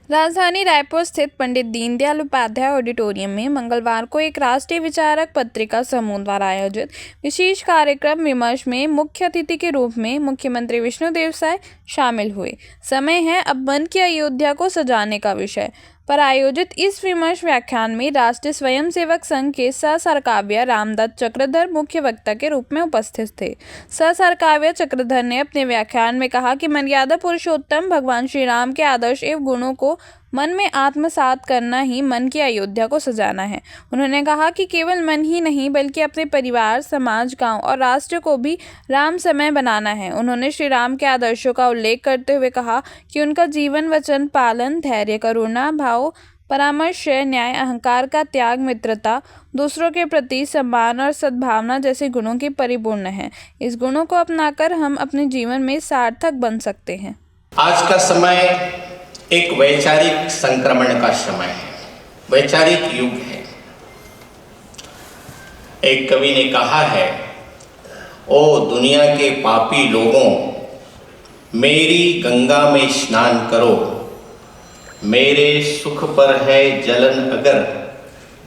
राजधानी रायपुर स्थित पंडित दीनदयाल उपाध्याय ऑडिटोरियम में मंगलवार को एक राष्ट्रीय विचारक पत्रिका समूह द्वारा आयोजित विशेष कार्यक्रम विमर्श में मुख्य अतिथि के रूप में मुख्यमंत्री विष्णुदेव साय शामिल हुए। समय है अब मन की अयोध्या को सजाने का विषय पर आयोजित इस विमर्श व्याख्यान में राष्ट्रीय स्वयंसेवक संघ के सहसरकाव्य रामदत्त चक्रधर मुख्य वक्ता के रूप में उपस्थित थे। सहसरकाव्य चक्रधर ने अपने व्याख्यान में कहा कि मर्यादा पुरुषोत्तम भगवान श्री राम के आदर्श एवं गुणों को मन में आत्मसात करना ही मन की अयोध्या को सजाना है। उन्होंने कहा कि केवल मन ही नहीं बल्कि अपने परिवार, समाज, गांव और राष्ट्र को भी रामसमय बनाना है। उन्होंने श्री राम के आदर्शों का उल्लेख करते हुए कहा कि उनका जीवन वचन पालन, धैर्य, करुणा भाव, परामर्श, न्याय, अहंकार का त्याग, मित्रता, दूसरों के प्रति सम्मान और सद्भावना जैसे गुणों की परिपूर्ण है। इस गुणों को अपनाकर हम अपने जीवन में सार्थक बन सकते हैं। आज का समय एक वैचारिक संक्रमण का समय है, वैचारिक युग है। एक कवि ने कहा है, ओ दुनिया के पापी लोगों, मेरी गंगा में स्नान करो, मेरे सुख पर है जलन अगर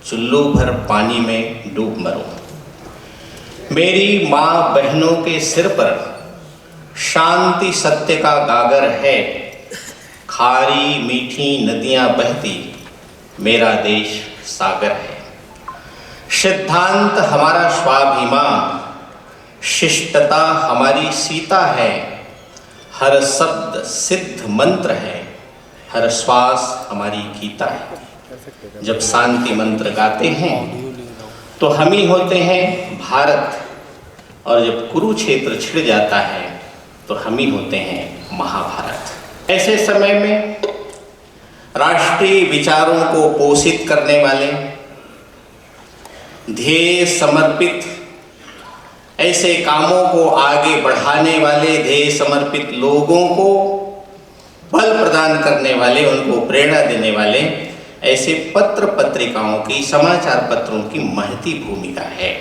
चुल्लू भर पानी में डूब मरो। मेरी माँ बहनों के सिर पर शांति सत्य का गागर है, खारी मीठी नदियां बहती मेरा देश सागर है। सिद्धांत हमारा स्वाभिमान, शिष्टता हमारी सीता है, हर शब्द सिद्ध मंत्र है, हर श्वास हमारी गीता है। जब शांति मंत्र गाते हैं तो हम ही होते हैं भारत, और जब कुरुक्षेत्र छिड़ जाता है तो हम ही होते हैं महाभारत। ऐसे समय में राष्ट्रीय विचारों को पोषित करने वाले, ध्येय समर्पित, ऐसे कामों को आगे बढ़ाने वाले, ध्येय समर्पित लोगों को बल प्रदान करने वाले, उनको प्रेरणा देने वाले ऐसे पत्र पत्रिकाओं की, समाचार पत्रों की महती भूमिका है।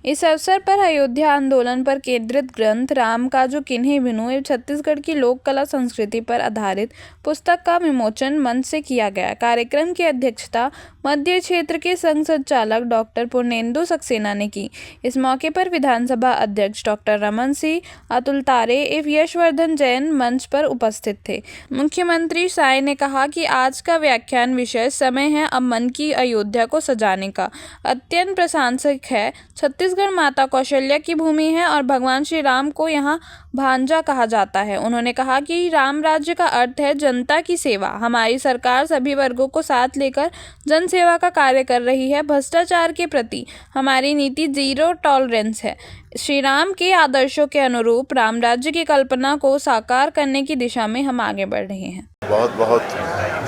इस अवसर पर अयोध्या आंदोलन पर केंद्रित ग्रंथ राम काजू किन्हीं बिनु एवं छत्तीसगढ़ की लोक कला संस्कृति पर आधारित पुस्तक का विमोचन मंच से किया गया। कार्यक्रम की अध्यक्षता मध्य क्षेत्र के संघ संचालक डॉक्टर पूर्णेंदु सक्सेना ने की। इस मौके पर विधानसभा अध्यक्ष डॉक्टर रमन सिंह, अतुल तारे एवं यशवर्धन जैन मंच पर उपस्थित थे। मुख्यमंत्री साय ने कहा कि आज का व्याख्यान विषय समय है अब मन की अयोध्या को सजाने का अत्यंत प्रासंगिक है। छत्तीसगढ़ माता कौशल्या की भूमि है और भगवान श्री राम को यहाँ भांजा कहा जाता है। उन्होंने कहा कि राम राज्य का अर्थ है जनता की सेवा। हमारी सरकार सभी वर्गों को साथ लेकर जन सेवा का कार्य कर रही है। भ्रष्टाचार के प्रति हमारी नीति जीरो टॉलरेंस है। श्री राम के आदर्शों के अनुरूप राम राज्य की कल्पना को साकार करने की दिशा में हम आगे बढ़ रहे हैं। बहुत बहुत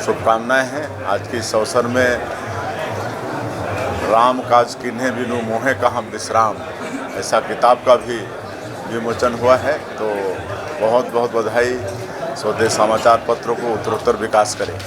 शुभकामनाएं हैं। आज के इस अवसर में राम काज किन्हीं बिनु मोहे कहाँ विश्राम, ऐसा किताब का भी विमोचन हुआ है। तो बहुत बहुत बधाई। स्वदेश समाचार पत्रों को उत्तरोत्तर विकास करें।